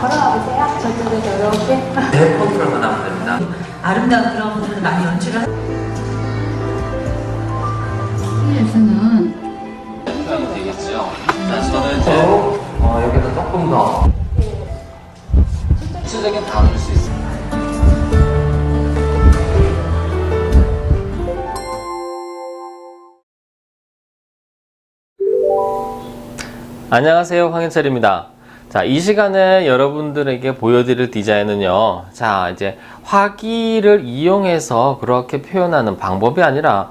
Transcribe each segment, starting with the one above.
걸어와 보세요. 저쪽에 이렇게. 네, 컨트롤만 하면 됩니다. 아름다운 그런 부분을 많이 연출을 에서는 표현이 되겠죠. 자, 저는 이제 여기서 조금 더 구체적인 단어를 수 있습니다. 안녕하세요, 황현철입니다. 자, 이 시간에 여러분들에게 보여드릴 디자인은요, 자, 이제 화기를 이용해서 그렇게 표현하는 방법이 아니라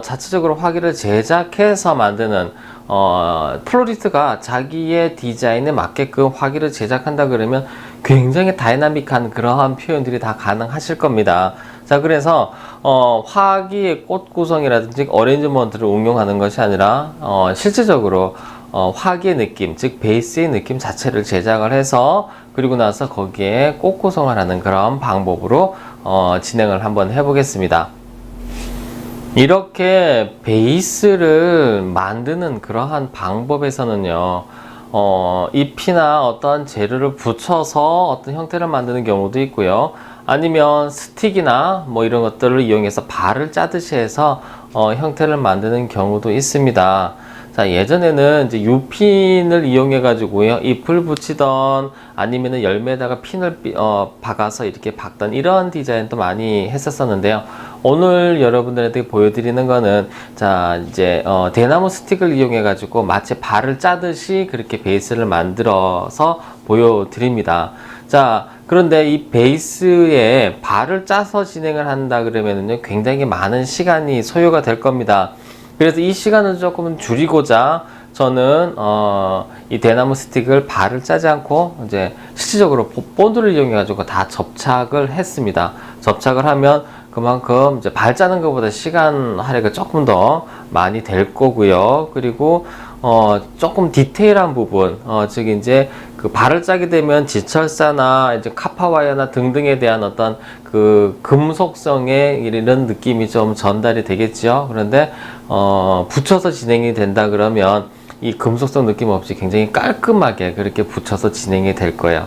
자체적으로 화기를 제작해서 만드는 플로리스트가 자기의 디자인에 맞게끔 화기를 제작한다 그러면 굉장히 다이나믹한 그러한 표현들이 다 가능하실 겁니다. 자, 그래서 화기의 꽃 구성이라든지 어레인지먼트를 응용하는 것이 아니라 실질적으로 화기의 느낌, 즉 베이스의 느낌 자체를 제작을 해서 그리고 나서 거기에 꽃 구성을 하는 그런 방법으로 진행을 한번 해보겠습니다. 이렇게 베이스를 만드는 그러한 방법에서는요, 잎이나 어떤 재료를 붙여서 어떤 형태를 만드는 경우도 있고요. 아니면 스틱이나 뭐 이런 것들을 이용해서 발을 짜듯이 해서 형태를 만드는 경우도 있습니다. 자, 예전에는 이제 유핀을 이용해 가지고요, 잎을 붙이던 아니면은 열매에다가 핀을 박아서 이렇게 박던 이런 디자인도 많이 했었었는데요. 오늘 여러분들한테 보여드리는 거는, 자, 이제 대나무 스틱을 이용해 가지고 마치 발을 짜듯이 그렇게 베이스를 만들어서 보여드립니다. 자, 그런데 이 베이스에 발을 짜서 진행을 한다 그러면은요, 굉장히 많은 시간이 소요가 될 겁니다. 그래서 이 시간을 조금 줄이고자 저는 이 대나무 스틱을 발을 짜지 않고 이제 실질적으로 본드를 이용해 가지고 다 접착을 했습니다. 접착을 하면 그만큼 이제 발 짜는 것보다 시간 할애가 조금 더 많이 될 거고요. 그리고 조금 디테일한 부분, 즉 이제 그 발을 짜게 되면 지철사나 이제 카파와이어나 등등에 대한 어떤 그 금속성의 이런 느낌이 좀 전달이 되겠죠. 그런데 붙여서 진행이 된다 그러면 이 금속성 느낌 없이 굉장히 깔끔하게 그렇게 붙여서 진행이 될 거예요.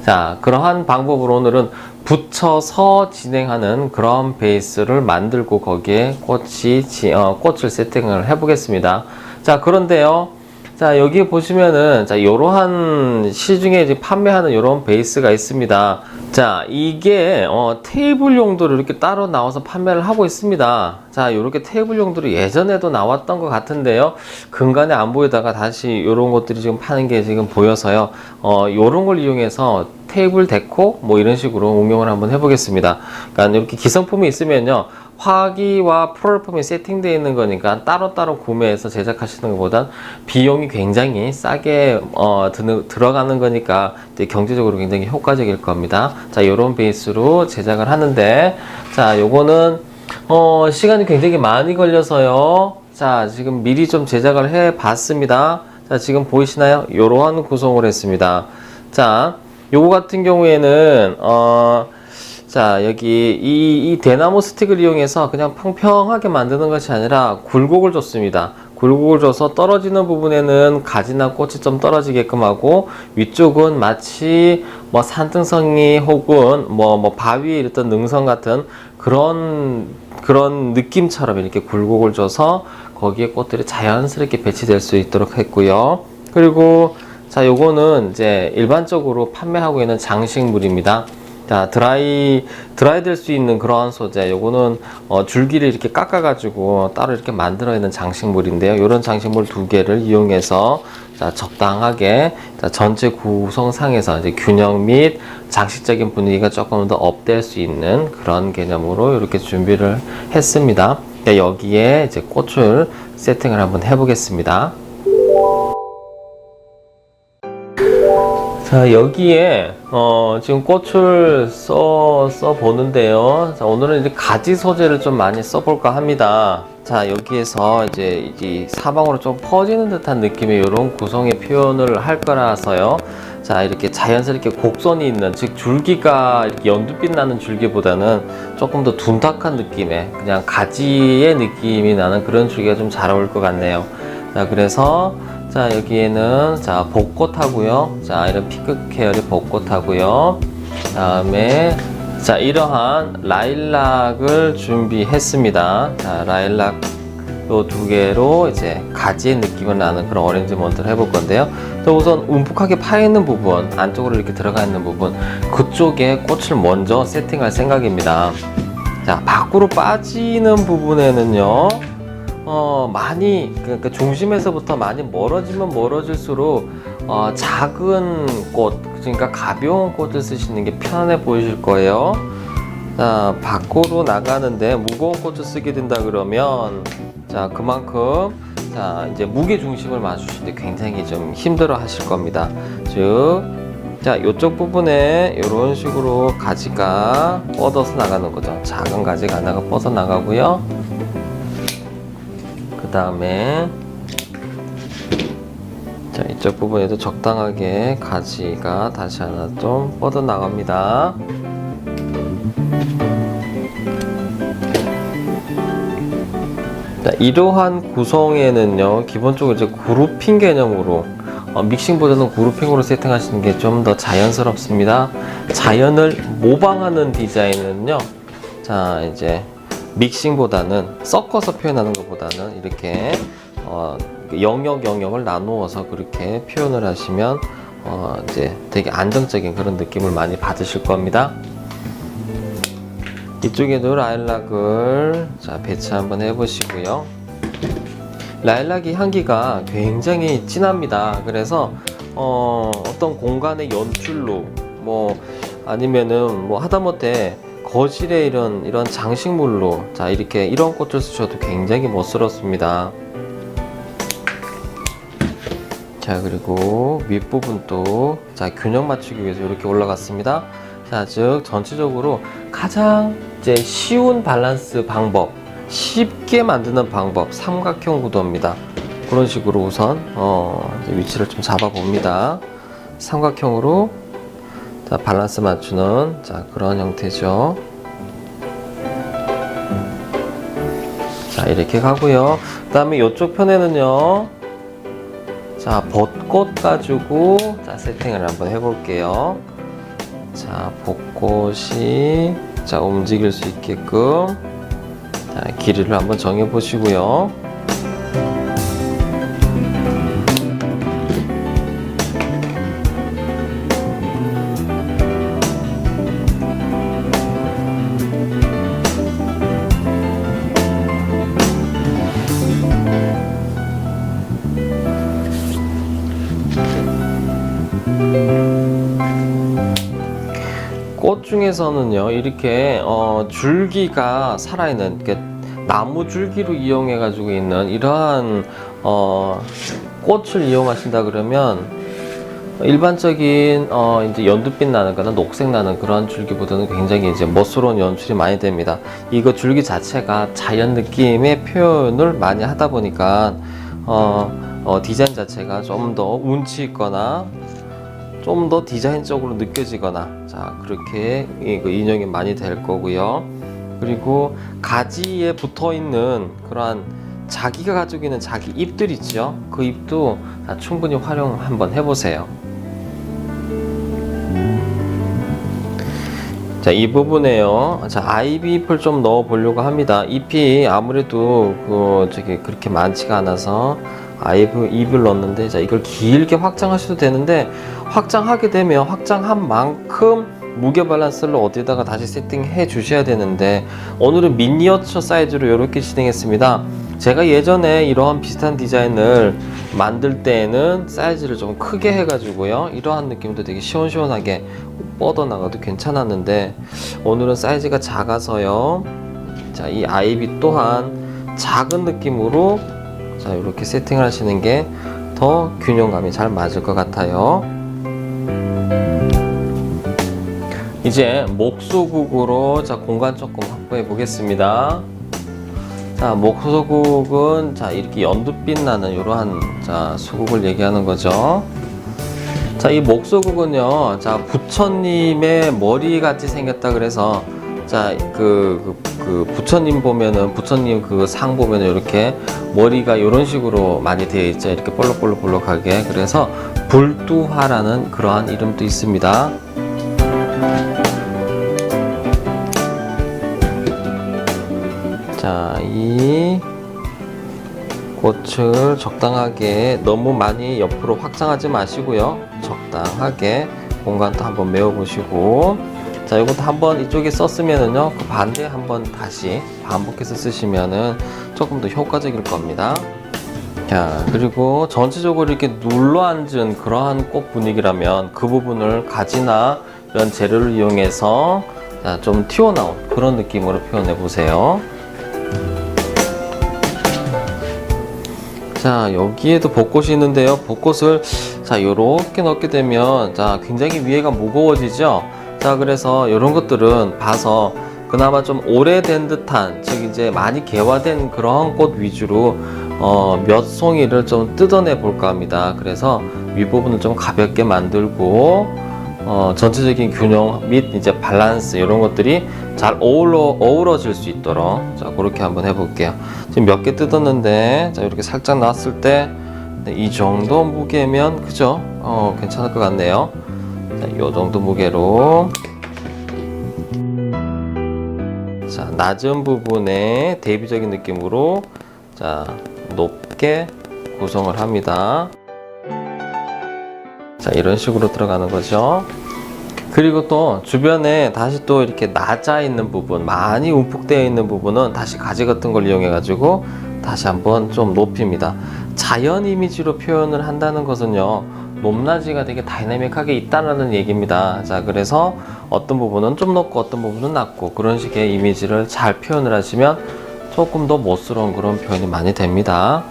자, 그러한 방법으로 오늘은 붙여서 진행하는 그런 베이스를 만들고 거기에 꽃을 세팅을 해 보겠습니다. 자, 그런데요, 자, 여기 보시면은, 자, 요러한 시중에 이제 판매하는 요런 베이스가 있습니다. 자, 이게, 테이블 용도로 이렇게 따로 나와서 판매를 하고 있습니다. 자, 요렇게 테이블 용도로 예전에도 나왔던 것 같은데요. 근간에 안 보이다가 다시 요런 것들이 지금 파는 게 지금 보여서요. 요런 걸 이용해서 테이블 데코, 뭐 이런 식으로 응용을 한번 해보겠습니다. 그러니까 이렇게 기성품이 있으면요, 화기와 플로럴폼이 세팅되어 있는 거니까 따로따로 구매해서 제작하시는 것보단 비용이 굉장히 싸게 들어가는 거니까 경제적으로 굉장히 효과적일 겁니다. 자, 요런 베이스로 제작을 하는데, 자, 요거는 시간이 굉장히 많이 걸려서요. 자, 지금 미리 좀 제작을 해 봤습니다. 자, 지금 보이시나요? 요러한 구성을 했습니다. 자, 요거 같은 경우에는 자, 여기 이 대나무 스틱을 이용해서 그냥 평평하게 만드는 것이 아니라 굴곡을 줬습니다. 굴곡을 줘서 떨어지는 부분에는 가지나 꽃이 좀 떨어지게끔 하고, 위쪽은 마치 뭐 산등성이 혹은 뭐 바위에 있던 능선 같은 그런 느낌처럼 이렇게 굴곡을 줘서 거기에 꽃들이 자연스럽게 배치될 수 있도록 했고요. 그리고 자, 요거는 이제 일반적으로 판매하고 있는 장식물입니다. 자, 드라이 될 수 있는 그러한 소재, 요거는 줄기를 이렇게 깎아 가지고 따로 이렇게 만들어 있는 장식물인데요. 요런 장식물 두 개를 이용해서, 자, 적당하게, 자, 전체 구성상에서 이제 균형 및 장식적인 분위기가 조금 더 업될 수 있는 그런 개념으로 이렇게 준비를 했습니다. 자, 여기에 이제 꽃을 세팅을 한번 해보겠습니다. 자, 여기에 지금 꽃을 써 보는데요. 자, 오늘은 이제 가지 소재를 좀 많이 써볼까 합니다. 자, 여기에서 이제 이 사방으로 좀 퍼지는 듯한 느낌의 이런 구성의 표현을 할 거라서요. 자, 이렇게 자연스럽게 곡선이 있는, 즉 줄기가 이렇게 연두빛 나는 줄기보다는 조금 더 둔탁한 느낌의 그냥 가지의 느낌이 나는 그런 줄기가 좀 잘 어울릴 것 같네요. 자, 그래서 자, 여기에는 자, 벚꽃하고요. 자, 이런 핑크 계열의 벚꽃하고요. 다음에 자, 이러한 라일락을 준비했습니다. 자, 라일락 요 두 개로 이제 가지의 느낌을 나는 그런 어레인지먼트를 해볼 건데요. 자, 우선 움푹하게 파 있는 부분, 안쪽으로 이렇게 들어가 있는 부분, 그쪽에 꽃을 먼저 세팅할 생각입니다. 자, 밖으로 빠지는 부분에는요, 많이, 그러니까 중심에서부터 많이 멀어지면 멀어질수록, 작은 꽃, 그러니까 가벼운 꽃을 쓰시는 게 편안해 보이실 거예요. 자, 밖으로 나가는데 무거운 꽃을 쓰게 된다 그러면, 자, 그만큼, 자, 이제 무게 중심을 맞추시는데 굉장히 좀 힘들어 하실 겁니다. 즉, 자, 이쪽 부분에 이런 식으로 가지가 뻗어서 나가는 거죠. 작은 가지가 하나가 뻗어 나가고요. 그 다음에 자, 이쪽 부분에도 적당하게 가지가 다시 하나 좀 뻗어 나갑니다. 자, 이러한 구성에는요, 기본적으로 이제 그룹핑 개념으로 믹싱보다는 그룹핑으로 세팅하시는 게 좀 더 자연스럽습니다. 자연을 모방하는 디자인은요, 자, 이제 믹싱보다는 섞어서 표현하는 것보다는 이렇게 영역을 나누어서 그렇게 표현을 하시면 이제 되게 안정적인 그런 느낌을 많이 받으실 겁니다. 이쪽에도 라일락을 자, 배치 한번 해보시고요. 라일락이 향기가 굉장히 진합니다. 그래서 어떤 공간의 연출로 뭐 아니면은 뭐 하다못해 거실에 이런 장식물로 자, 이렇게 이런 꽃을 쓰셔도 굉장히 멋스럽습니다. 자, 그리고 윗부분도 자, 균형 맞추기 위해서 이렇게 올라갔습니다. 자, 즉 전체적으로 가장 이제 쉬운 밸런스 방법, 쉽게 만드는 방법, 삼각형 구도입니다. 그런 식으로 우선 위치를 좀 잡아 봅니다. 삼각형으로 자, 밸런스 맞추는 자, 그런 형태죠. 자, 이렇게 가고요. 그 다음에 이쪽 편에는요, 자, 벚꽃 가지고 자, 세팅을 한번 해볼게요. 자, 벚꽃이 자, 움직일 수 있게끔 자, 길이를 한번 정해 보시고요. 꽃 중에서는요, 이렇게 줄기가 살아있는, 이렇게 나무 줄기로 이용해 가지고 있는 이러한 꽃을 이용하신다 그러면 일반적인 이제 연두빛 나는 거나 녹색 나는 그런 줄기보다는 굉장히 이제 멋스러운 연출이 많이 됩니다. 이거 줄기 자체가 자연 느낌의 표현을 많이 하다 보니까 디자인 자체가 좀 더 운치 있거나 좀 더 디자인적으로 느껴지거나 자, 그렇게 인용이 많이 될 거고요. 그리고 가지에 붙어 있는 그러한 자기가 가지고 있는 자기 잎들 있죠. 그 잎도 자, 충분히 활용 한번 해보세요. 자, 이 부분에요. 자, 아이비 잎을 좀 넣어 보려고 합니다. 잎이 아무래도 그렇게 많지가 않아서 잎을 넣었는데, 자, 이걸 길게 확장하셔도 되는데, 확장하게 되면 확장한 만큼 무게 밸런스를 어디다가 다시 세팅해 주셔야 되는데, 오늘은 미니어처 사이즈로 이렇게 진행했습니다. 제가 예전에 이러한 비슷한 디자인을 만들 때에는 사이즈를 좀 크게 해가지고요, 이러한 느낌도 되게 시원시원하게 뻗어나가도 괜찮았는데, 오늘은 사이즈가 작아서요, 자, 이 아이비 또한 작은 느낌으로 자, 이렇게 세팅을 하시는 게 더 균형감이 잘 맞을 것 같아요. 이제 목소국으로 자, 공간 조금 확보해 보겠습니다. 자, 목소국은 자, 이렇게 연두빛 나는 이러한 자, 소국을 얘기하는 거죠. 자, 이 목소국은요, 자, 부처님의 머리 같이 생겼다 그래서 자, 부처님 보면은, 부처님 그 상 보면은 이렇게 머리가 이런 식으로 많이 되어 있죠. 이렇게 볼록볼록볼록하게. 그래서 불두화라는 그러한 이름도 있습니다. 자, 이 꽃을 적당하게 너무 많이 옆으로 확장하지 마시고요. 적당하게 공간도 한번 메워보시고, 자, 이것도 한번 이쪽에 썼으면은요, 그 반대 한번 다시 반복해서 쓰시면은 조금 더 효과적일 겁니다. 자, 그리고 전체적으로 이렇게 눌러 앉은 그러한 꽃 분위기라면 그 부분을 가지나 이런 재료를 이용해서 좀 튀어나온 그런 느낌으로 표현해 보세요. 자, 여기에도 벚꽃이 있는데요. 벚꽃을 자, 요렇게 넣게 되면 자, 굉장히 위에가 무거워지죠. 자, 그래서 이런 것들은 봐서 그나마 좀 오래된 듯한, 즉 이제 많이 개화된 그런 꽃 위주로 몇 송이를 좀 뜯어내 볼까 합니다. 그래서 윗부분을 좀 가볍게 만들고 전체적인 균형 및 이제 밸런스 이런 것들이 잘 어우러질 수 있도록, 자, 그렇게 한번 해볼게요. 지금 몇 개 뜯었는데, 자, 이렇게 살짝 놨을 때 이 정도 무게면 그죠? 괜찮을 것 같네요. 자, 이 정도 무게로, 자, 낮은 부분에 대비적인 느낌으로, 자, 높게 구성을 합니다. 자, 이런 식으로 들어가는 거죠. 그리고 또 주변에 다시 또 이렇게 낮아 있는 부분, 많이 움푹되어 있는 부분은 다시 가지 같은 걸 이용해 가지고 다시 한번 좀 높입니다. 자연 이미지로 표현을 한다는 것은요, 높낮이가 되게 다이나믹하게 있다는 얘기입니다. 자, 그래서 어떤 부분은 좀 높고 어떤 부분은 낮고 그런 식의 이미지를 잘 표현을 하시면 조금 더 멋스러운 그런 표현이 많이 됩니다.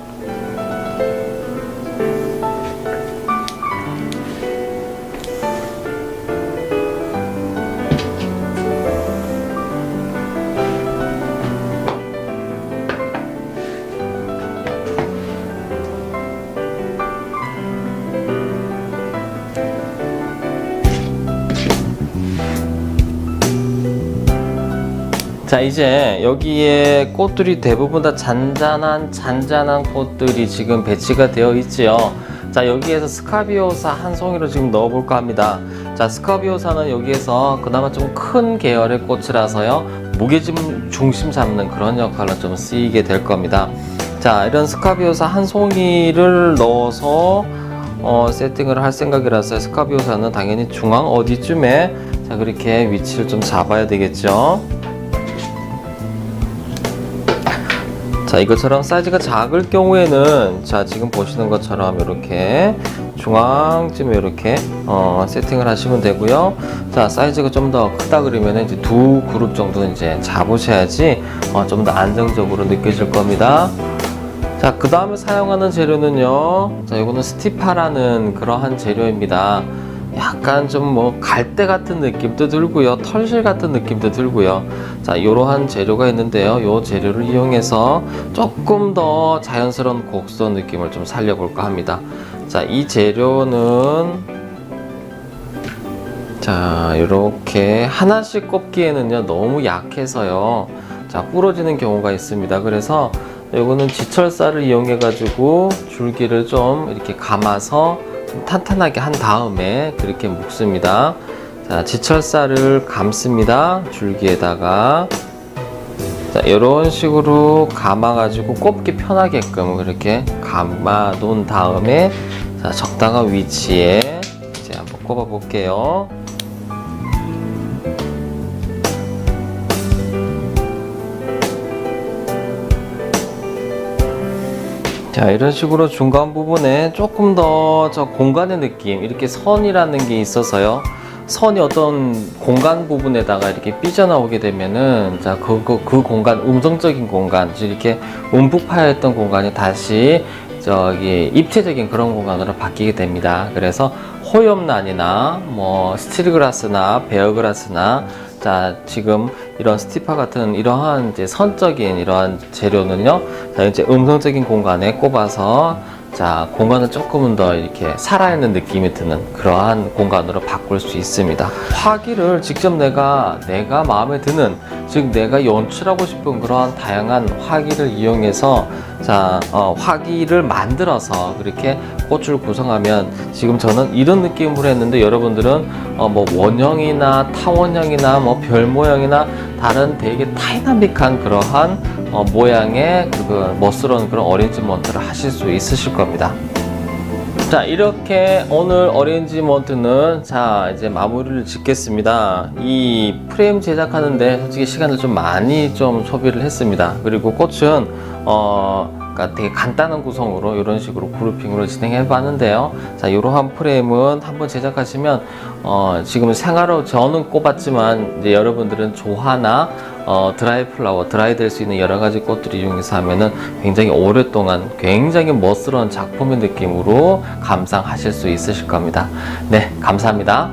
자, 이제 여기에 꽃들이 대부분 다 잔잔한 꽃들이 지금 배치가 되어 있지요. 자, 여기에서 스카비오사 한 송이를 지금 넣어 볼까 합니다. 자, 스카비오사는 여기에서 그나마 좀 큰 계열의 꽃이라서요, 무게중 중심 잡는 그런 역할로 좀 쓰이게 될 겁니다. 자, 이런 스카비오사 한 송이를 넣어서 세팅을 할 생각이라서 스카비오사는 당연히 중앙 어디쯤에, 자, 그렇게 위치를 좀 잡아야 되겠죠. 자, 이것처럼 사이즈가 작을 경우에는, 자, 지금 보시는 것처럼 이렇게 중앙쯤에 이렇게 세팅을 하시면 되고요. 자, 사이즈가 좀 더 크다 그러면 이제 두 그룹 정도 이제 잡으셔야지 좀 더 안정적으로 느껴질 겁니다. 자, 그 다음에 사용하는 재료는요, 자, 이거는 스티파라는 그러한 재료입니다. 약간 좀 갈대 같은 느낌도 들고요, 털실 같은 느낌도 들고요. 자, 이러한 재료가 있는데요, 이 재료를 이용해서 조금 더 자연스러운 곡선 느낌을 좀 살려볼까 합니다. 자, 이 재료는, 자, 이렇게 하나씩 꼽기에는요 너무 약해서요, 자, 부러지는 경우가 있습니다. 그래서 이거는 지철사를 이용해 가지고 줄기를 좀 이렇게 감아서 좀 탄탄하게 한 다음에 그렇게 묶습니다. 자, 지철사를 감습니다. 줄기에다가. 자, 이런 식으로 감아 가지고 꼽기 편하게끔 그렇게 감아 놓은 다음에, 자, 적당한 위치에 이제 한번 꼽아 볼게요. 자, 이런 식으로 중간 부분에 조금 더 저 공간의 느낌, 이렇게 선이라는 게 있어서요, 선이 어떤 공간 부분에다가 이렇게 삐져나오게 되면은, 자, 그 공간, 음성적인 공간, 이렇게 움푹 파였던 공간이 다시 저기 입체적인 그런 공간으로 바뀌게 됩니다. 그래서 호염란이나 스틸글라스나 베어글라스나, 자, 지금 이런 스티파 같은 이러한 이제 선적인 이러한 재료는요, 자, 이제 음성적인 공간에 꼽아서 자, 공간을 조금은 더 이렇게 살아있는 느낌이 드는 그러한 공간으로 바꿀 수 있습니다. 화기를 직접 내가 마음에 드는, 즉 내가 연출하고 싶은 그러한 다양한 화기를 이용해서 자, 화기를 만들어서 그렇게 꽃을 구성하면, 지금 저는 이런 느낌으로 했는데 여러분들은 뭐 원형이나 타원형이나 뭐 별 모양이나 다른 되게 다이나믹한 그러한 모양의 그 멋스러운 그런 어레인지먼트를 하실 수 있으실 겁니다. 자, 이렇게 오늘 어레인지먼트는 자 이제 마무리를 짓겠습니다. 이 프레임 제작하는데 솔직히 시간을 좀 많이 좀 소비를 했습니다. 그리고 꽃은 그러니까 되게 간단한 구성으로 이런 식으로 그루핑으로 진행해 봤는데요. 자, 이러한 프레임은 한번 제작하시면 지금 생화로 저는 꼽았지만 이제 여러분들은 조화나 드라이 플라워, 드라이 될 수 있는 여러 가지 꽃들을 이용해서 하면은 굉장히 오랫동안 굉장히 멋스러운 작품의 느낌으로 감상하실 수 있으실 겁니다. 네, 감사합니다.